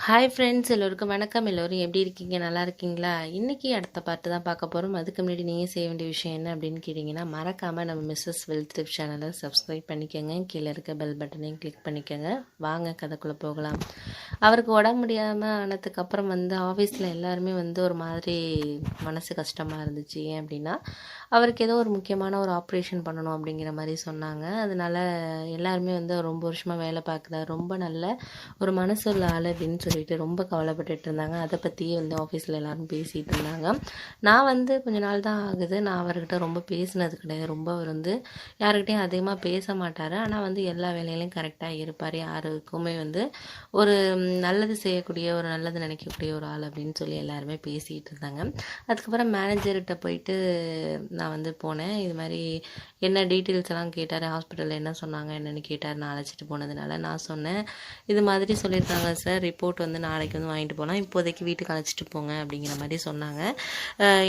Hi friends, எல்லோருக்கும் வணக்கம். எல்லோரும் எப்படி இருக்கீங்க? நல்லா இருக்கீங்களா? இன்றைக்கி அடுத்த பாட்டு தான் பார்க்க போகிறோம். அதுக்கு முன்னாடி நீங்கள் செய்ய வேண்டிய விஷயம் என்ன அப்படின்னு கேட்டிங்கன்னா, மறக்காமல் நம்ம மிஸ்ஸஸ் வெல்த் டிப் சேனலை சப்ஸ்கிரைப் பண்ணிக்கோங்க. கீழே இருக்க பெல் பட்டனையும் கிளிக் பண்ணிக்கோங்க. வாங்க கதைக்குள்ளே போகலாம். அவருக்கு உடம்பு முடியாமல் ஆனதுக்கப்புறம் ஆஃபீஸில் எல்லாருமே ஒரு மாதிரி மனசு கஷ்டமாக இருந்துச்சு. ஏன் அப்படின்னா, அவருக்கு ஏதோ ஒரு முக்கியமான ஒரு ஆப்ரேஷன் பண்ணணும் அப்படிங்கிற மாதிரி சொன்னாங்க. அதனால் எல்லாருமே ரொம்ப வருஷமாக வேலை பார்க்குறாரு, ரொம்ப நல்ல ஒரு மனசுள்ள ஆள் அப்படின்னு சொல்லிட்டு ரொம்ப கவலைப்பட்டுட்டு இருந்தாங்க. அதை பற்றியே ஆஃபீஸில் எல்லோரும் பேசிகிட்டு இருந்தாங்க. நான் கொஞ்ச நாள் தான் ஆகுது, நான் அவர்கிட்ட ரொம்ப பேசினது கிடையாது. ரொம்ப அவர் யாருக்கிட்டையும் அதிகமாக பேச மாட்டார். ஆனால் எல்லா வேலையிலையும் கரெக்டாக இருப்பார். யாருக்குமே ஒரு நல்லது செய்யக்கூடிய, ஒரு நல்லது நினைக்கக்கூடிய ஒரு ஆள் அப்படின்னு சொல்லி எல்லாருமே பேசிகிட்டு இருந்தாங்க. அதுக்கப்புறம் மேனேஜர்கிட்ட போயிட்டு நான் போனேன். இது மாதிரி என்ன டீட்டெயில்ஸ் எல்லாம் கேட்டார், ஹாஸ்பிட்டலில் என்ன சொன்னாங்க என்னென்னு கேட்டார். நான் அழைச்சிட்டு போனதுனால நான் சொன்னேன், இது மாதிரி சொல்லியிருக்காங்க சார், ரிப்போர்ட் நாளைக்கு வாங்கிட்டு போகலாம், இப்போதைக்கு வீட்டுக்கு அழைச்சிட்டு போங்க அப்படிங்கிற மாதிரி சொன்னாங்க.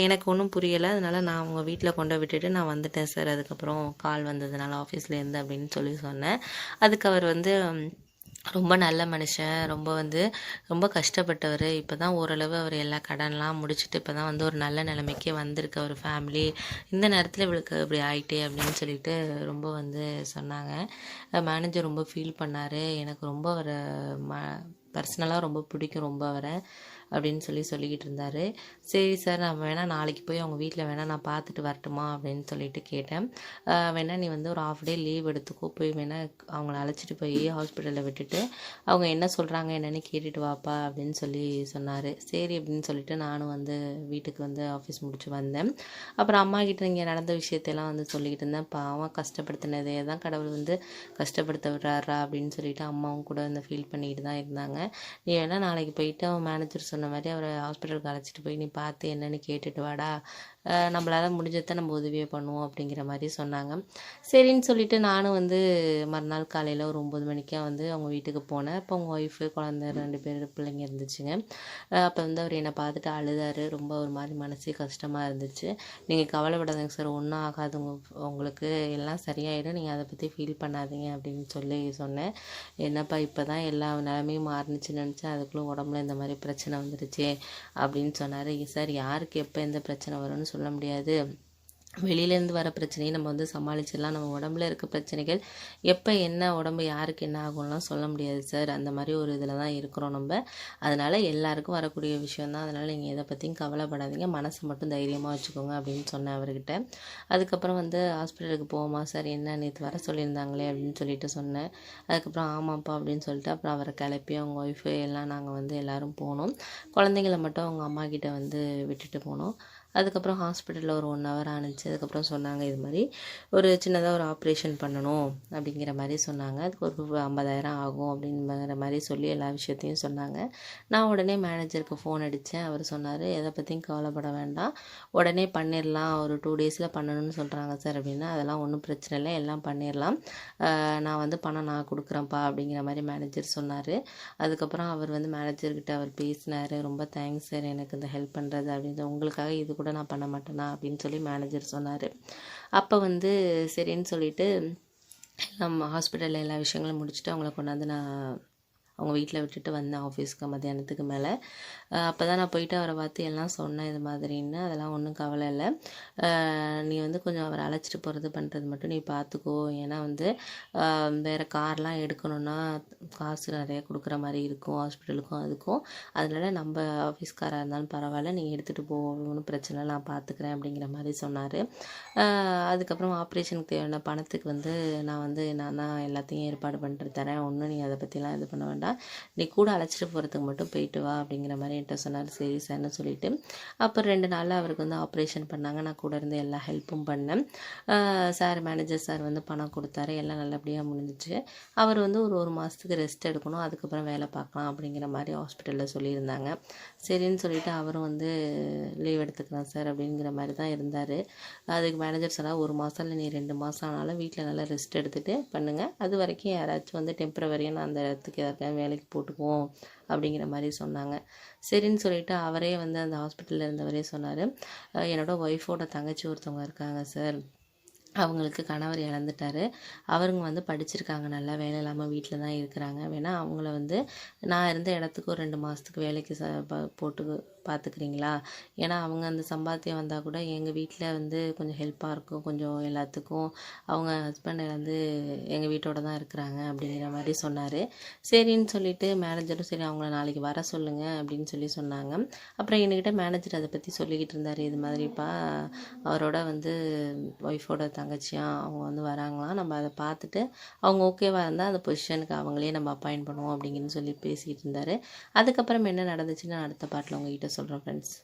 எனக்கு ஒன்றும் புரியலை. அதனால் நான் அவங்க வீட்டில் கொண்டு விட்டுட்டு நான் வந்துட்டேன் சார். அதுக்கப்புறம் கால் வந்ததுனால ஆஃபீஸ்லேருந்து அப்படின்னு சொல்லி சொன்னேன். அதுக்கு அவர் ரொம்ப நல்ல மனுஷன், ரொம்ப கஷ்டப்பட்டவர். இப்போ தான் ஓரளவு அவர் எல்லா கடன்லாம் முடிச்சுட்டு இப்போ தான் ஒரு நல்ல நிலைமைக்கே வந்திருக்கு அவர் ஃபேமிலி. இந்த நேரத்தில் இவளுக்கு இப்படி ஆயிட்டே அப்படின்னு சொல்லிட்டு ரொம்ப சொன்னாங்க. மேனேஜர் ரொம்ப ஃபீல் பண்ணார். எனக்கு ரொம்ப அவரை பர்சனலாக ரொம்ப பிடிக்கும் ரொம்ப அவரை அப்படின்னு சொல்லிக்கிட்டு இருந்தார். சரி சார், நான் வேணால் நாளைக்கு போய் அவங்க வீட்டில் வேணால் நான் பார்த்துட்டு வரட்டுமா அப்படின்னு சொல்லிட்டு கேட்டேன். வேணால் நீ ஒரு ஆஃப் டே லீவ் எடுத்துக்கோ, போய் வேணால் அவங்கள அழைச்சிட்டு போய் ஹாஸ்பிட்டலில் விட்டுட்டு அவங்க என்ன சொல்கிறாங்க என்னென்னு கேட்டுட்டு வாப்பா அப்படின்னு சொன்னார். சரி அப்படின்னு சொல்லிட்டு நானும் வீட்டுக்கு ஆஃபீஸ் முடிச்சு வந்தேன். அப்புறம் அம்மா கிட்ட இங்கே நடந்த விஷயத்தையெல்லாம் சொல்லிக்கிட்டு இருந்தேன். பாவம் கஷ்டப்படுத்தினதே தான் கடவுள் கஷ்டப்படுத்த விடுறாரா அப்படின்னு சொல்லிட்டு அம்மாவும் கூட ஃபீல் பண்ணிக்கிட்டு தான் இருந்தாங்க. நீ வேணால் நாளைக்கு போயிட்டு அவன் மேனேஜர் சொன்ன மாதிரி அவரை ஹாஸ்பிட்டலுக்கு அழைச்சிட்டு போய் நீ பார்த்து என்னென்னு கேட்டுட்டு வாடா, நம்மளால் முடிஞ்சதை நம்ம உதவியை பண்ணுவோம் அப்படிங்கிற மாதிரி சொன்னாங்க. சரின்னு சொல்லிட்டு நானும் மறுநாள் காலையில் ஒரு 9 மணிக்கா அவங்க வீட்டுக்கு போனேன். அப்போ அவங்க ஒய்ஃபு குழந்த 2 பேர் பிள்ளைங்க இருந்துச்சுங்க. அப்போ அவர் என்னை பார்த்துட்டு அழுதார். ரொம்ப ஒரு மாதிரி மனசே கஷ்டமாக இருந்துச்சு. நீங்கள் கவலைப்படாதீங்க சார், ஒன்றும் ஆகாது, உங்களுக்கு எல்லாம் சரியாயிடும், நீங்கள் அதை பற்றி ஃபீல் பண்ணாதீங்க அப்படின்னு சொன்னேன். என்னப்பா இப்போ தான் எல்லா நிலமையும் மாறுனுச்சுன்னு நினச்சேன், அதுக்குள்ளே உடம்புல இந்த மாதிரி பிரச்சனை வந்துருச்சு அப்படின்னு சொன்னார். சார், யாருக்கு எப்போ எந்த பிரச்சனை வரும்னு சொல்ல முடியாது. வெளியிலேருந்து வர பிரச்சனையை நம்ம சமாளிச்சிடலாம். நம்ம உடம்புல இருக்க பிரச்சனைகள் எப்போ என்ன உடம்பு யாருக்கு என்ன ஆகும்லாம் சொல்ல முடியாது சார். அந்த மாதிரி ஒரு இதில் தான் இருக்கிறோம் நம்ம. அதனால் எல்லாருக்கும் வரக்கூடிய விஷயந்தான். அதனால் நீங்கள் எதை பற்றியும் கவலைப்படாதீங்க, மனசை மட்டும் தைரியமாக வச்சுக்கோங்க அப்படின்னு சொன்னேன் அவர்கிட்ட. அதுக்கப்புறம் ஹாஸ்பிட்டலுக்கு போவோமா சார், என்ன நேற்று வர சொல்லியிருந்தாங்களே அப்படின்னு சொல்லிட்டு சொன்னேன். அதுக்கப்புறம் ஆமாப்பா அப்படின்னு சொல்லிட்டு அப்புறம் அவரை கிளப்பி அவங்க ஒய்ஃபு எல்லாம் நாங்கள் எல்லோரும் போனோம். குழந்தைங்கள மட்டும் அவங்க அம்மா கிட்ட விட்டுட்டு போனோம். அதுக்கப்புறம் ஹாஸ்பிட்டலில் ஒரு 1 ஹவர் ஆணுச்சு. அதுக்கப்புறம் சொன்னாங்க, இது மாதிரி ஒரு சின்னதாக ஒரு ஆப்ரேஷன் பண்ணணும் அப்படிங்கிற மாதிரி சொன்னாங்க. அதுக்கு ஒரு 50,000 ஆகும் அப்படிங்கிற மாதிரி சொல்லி எல்லா விஷயத்தையும் சொன்னாங்க. நான் உடனே மேனேஜருக்கு ஃபோன் அடித்தேன். அவர் சொன்னார், எதை பற்றியும் கவலைப்பட வேண்டாம், உடனே பண்ணிடலாம், ஒரு 2 டேஸில் பண்ணணும்னு சொல்கிறாங்க சார் அப்படின்னா. அதெல்லாம் ஒன்றும் பிரச்சனை இல்லை, எல்லாம் பண்ணிடலாம், நான் பணம் நான் கொடுக்குறேன்ப்பா அப்படிங்கிற மாதிரி மேனேஜர் சொன்னார். அதுக்கப்புறம் அவர் மேனேஜர்கிட்ட அவர் பேசினார். ரொம்ப தேங்க்ஸ் சார், எனக்கு இந்த ஹெல்ப் பண்ணுறது அப்படின்னு, உங்களுக்காக இது கூட நான் பண்ண மாட்டேனா அப்படின்னு சொல்லி மேனேஜர் சொன்னார். அப்போ சரின்னு சொல்லிட்டு நம்ம ஹாஸ்பிட்டலில் எல்லா விஷயங்களும் முடிச்சுட்டு அவங்கள கொண்டாந்து நான் அவங்க வீட்டில் விட்டுட்டு வந்தேன் ஆஃபீஸ்க்கு மத்தியானத்துக்கு மேலே. அப்போ தான் நான் போயிட்டு அவரை பார்த்து எல்லாம் சொன்னேன் இது மாதிரின்னு. அதெல்லாம் ஒன்றும் கவலை இல்லை, நீ கொஞ்சம் அவரை அழைச்சிட்டு போகிறது பண்ணுறது மட்டும் நீ பார்த்துக்கோ. ஏன்னா வேறு கார்லாம் எடுக்கணுன்னா காசு நிறைய கொடுக்குற மாதிரி இருக்கும் ஹாஸ்பிட்டலுக்கும் அதுக்கும். அதனால் நம்ம ஆஃபீஸ்காராக இருந்தாலும் பரவாயில்ல, நீ எடுத்துகிட்டு போ, ஒன்றும் பிரச்சனை இல்லை, நான் பார்த்துக்கிறேன் அப்படிங்கிற மாதிரி சொன்னார். அதுக்கப்புறம் ஆப்ரேஷனுக்கு தேவையான பணத்துக்கு நான் தான் எல்லாத்தையும் ஏற்பாடு பண்ணிட்டு தரேன், ஒன்றும் நீ அதை பற்றிலாம் இது பண்ண வேண்டாம், நீ கூட அழைச்சிட்டு போகிறதுக்கு மட்டும் போயிட்டு வா அப்படிங்கிற மாதிரி என்கிட்ட சொன்னார். சரி சார்னு சொல்லிட்டு அப்புறம் 2 நாளில் அவருக்கு ஆப்ரேஷன் பண்ணாங்க. நான் கூட இருந்து எல்லா ஹெல்ப்பும் பண்ணேன். சார், மேனேஜர் சார் பணம் கொடுத்தாரு, எல்லாம் நல்லபடியாக முடிஞ்சிச்சு. அவர் ஒரு மாதத்துக்கு ரெஸ்ட் எடுக்கணும், அதுக்கப்புறம் வேலை பார்க்கலாம் அப்படிங்கிற மாதிரி ஹாஸ்பிட்டலில் சொல்லியிருந்தாங்க. சரின்னு சொல்லிட்டு அவரும் லீவ் எடுத்துக்கலாம் சார் அப்படிங்கிற மாதிரி தான் இருந்தார். அதுக்கு மேனேஜர் சொன்னால், 1 மாதம் இல்லை, நீ 2 மாதம் ஆனாலும் வீட்டில் நல்லா ரெஸ்ட் எடுத்துகிட்டு பண்ணுங்கள், அது வரைக்கும் யாராச்சும் டெம்பரவரியாக நான் அந்த இடத்துக்கு யாருக்காவது வேலைக்கு போட்டுக்குவோம் அப்படிங்கிற மாதிரி சொன்னாங்க. சரின்னு சொல்லிட்டு அவரே அந்த ஹாஸ்பிட்டலில் இருந்தவரே சொன்னார், என்னோடய ஒய்ஃபோட தங்கச்சி ஒருத்தவங்க இருக்காங்க சார், அவங்களுக்கு கணவர் இறந்துட்டாரு. அவருங்க வந்து படிச்சிருக்காங்க, நல்லா வேலை இல்லாமல் வீட்டில் தான் இருக்கிறாங்க. வேணா அவங்கள வந்து நான் இருந்த இடத்துக்கு ஒரு 2 மாதத்துக்கு வேலைக்கு போட்டு பார்த்துக்கிறீங்களா? ஏன்னா அவங்க அந்த சம்பாத்தியம் வந்தால் கூட எங்கள் வீட்டில் வந்து கொஞ்சம் ஹெல்ப்பாக இருக்கும், கொஞ்சம் எல்லாத்துக்கும். அவங்க ஹஸ்பண்ட் வந்து எங்கள் வீட்டோட தான் இருக்கிறாங்க அப்படிங்கிற மாதிரி சொன்னார். சரின்னு சொல்லிட்டு மேனேஜரும் சரி அவங்கள நாளைக்கு வர சொல்லுங்கள் அப்படின்னு சொன்னாங்க. அப்புறம் என்கிட்ட மேனேஜர் அதை பற்றி சொல்லிக்கிட்டு இருந்தார். இது மாதிரிப்பா அவரோட வந்து ஒய்ஃபோட தங்கச்சியா அவங்க வந்து வராங்களாம், நம்ம அதை பார்த்துட்டு அவங்க ஓகேவாக இருந்தால் அந்த பொசிஷனுக்கு அவங்களே நம்ம அப்பாயிண்ட் பண்ணுவோம் அப்படிங்கன்னு சொல்லி பேசிகிட்டு இருந்தார். அதுக்கப்புறம் என்ன நடந்துச்சுன்னு நான் அடுத்த பாட்டில் உங்ககிட்ட சொல்கிறேன் ஃப்ரெண்ட்ஸ்.